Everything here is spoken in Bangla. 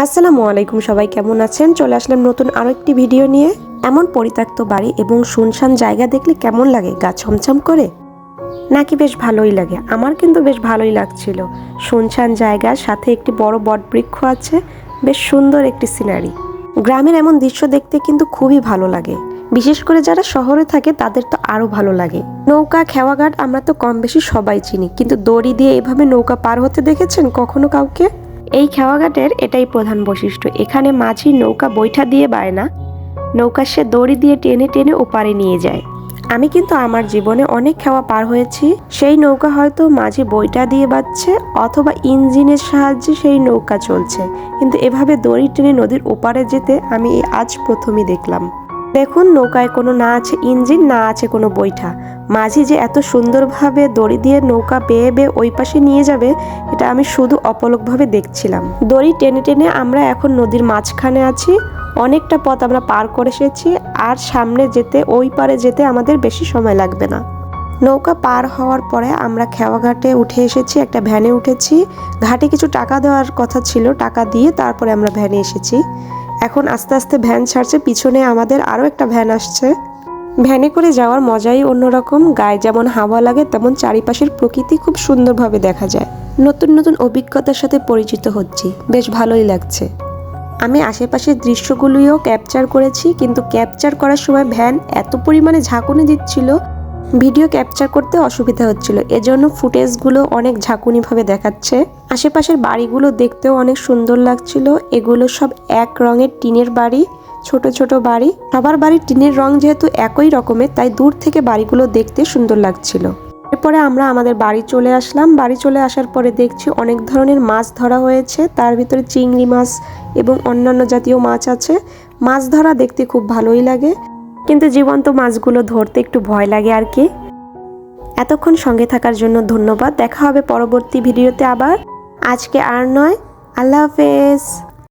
আসসালামু আলাইকুম, সবাই কেমন আছেন? চলে আসলাম নতুন আরো একটি ভিডিও নিয়ে। এমন পরিত্যক্ত বাড়ি এবং শুনশান জায়গা দেখলে কেমন লাগে? গা ছমছম করে নাকি বেশ ভালোই লাগে? আমার কিন্তু বেশ ভালোই লাগছিল। শুনশান জায়গার সাথে একটি বড় বটবৃক্ষ আছে, বেশ সুন্দর একটি সিনারি। গ্রামের এমন দৃশ্য দেখতে কিন্তু খুবই ভালো লাগে, বিশেষ করে যারা শহরে থাকে তাদের তো আরো ভালো লাগে। নৌকা, খেওয়াঘাট আমরা তো কম বেশি সবাই চিনি, কিন্তু দড়ি দিয়ে এভাবে নৌকা পার হতে দেখেছেন কখনো কাউকে? এই খেওয়াঘাটের এটাই প্রধান বৈশিষ্ট্য। এখানে মাঝি নৌকা বৈঠা দিয়ে বায় না, নৌকা সে দড়ি দিয়ে টেনে টেনে ওপারে নিয়ে যায়। আমি কিন্তু আমার জীবনে অনেক খেওয়া পার হয়েছি। সেই নৌকা হয়তো মাঝি বৈঠা দিয়ে বাচ্ছে অথবা ইঞ্জিনের সাহায্যে সেই নৌকা চলছে, কিন্তু এভাবে দড়ি টেনে নদীর ওপারে যেতে আমি আজ প্রথমই দেখলাম। দেখুন, নৌকায় কোনো না আছে ইঞ্জিন, না আছে কোনো বৈঠা। মাঝি যে এত সুন্দরভাবে দড়ি দিয়ে নৌকা বেয়ে বেয়ে ওই পাশে নিয়ে যাবে, এটা আমি শুধু অপলকভাবে দেখছিলাম। দড়ি টেনে টেনে আমরা এখন নদীর মাঝখানে আছি। অনেকটা পথ আমরা পার করে এসেছি, আর সামনে যেতে, ওই পারে যেতে আমাদের বেশি সময় লাগবে না। নৌকা পার হওয়ার পরে আমরা খেওয়াঘাটে উঠে এসেছি, একটা ভ্যানে উঠেছি। ঘাটে কিছু টাকা দেওয়ার কথা ছিল, টাকা দিয়ে তারপরে আমরা ভ্যানে এসেছি। এখন আস্তে আস্তে ভ্যান ছাড়ছে, পিছনে আমাদের আরও একটা ভ্যান আসছে। ভ্যানে করে যাওয়ার মজাই অন্যরকম। গায়ে যেমন হাওয়া লাগে, তেমন চারিপাশের প্রকৃতি খুব সুন্দরভাবে দেখা যায়। নতুন নতুন অভিজ্ঞতার সাথে পরিচিত হচ্ছি, বেশ ভালোই লাগছে। আমি আশেপাশের দৃশ্যগুলিও ক্যাপচার করেছি, কিন্তু ক্যাপচার করার সময় ভ্যান এত পরিমাণে ঝাঁকুনি দিচ্ছিল, ভিডিও ক্যাপচার করতে অসুবিধা হচ্ছিল। এজন্য ফুটেজগুলো অনেক ঝাঁকুনিভাবে দেখাচ্ছে। আশেপাশের বাড়িগুলো দেখতেও অনেক সুন্দর লাগছিল। এগুলো সব এক রঙের টিনের বাড়ি, ছোট ছোট বাড়ি। সবার বাড়ির টিনের রং যেহেতু একই রকমের, তাই দূর থেকে বাড়িগুলো দেখতে সুন্দর লাগছিল। এরপরে আমরা আমাদের বাড়ি চলে আসলাম। বাড়ি চলে আসার পরে দেখছি অনেক ধরনের মাছ ধরা হয়েছে, তার ভিতরে চিংড়ি মাছ এবং অন্যান্য জাতীয় মাছ আছে। মাছ ধরা দেখতে খুব ভালোই লাগে, কিন্তু জীবন্ত মাছগুলো ধরতে একটু ভয় লাগে আর কি। এতক্ষণ সঙ্গে থাকার জন্য ধন্যবাদ। দেখা হবে পরবর্তী ভিডিওতে আবার। আজকে আর নয়, আল্লাহ হাফেজ।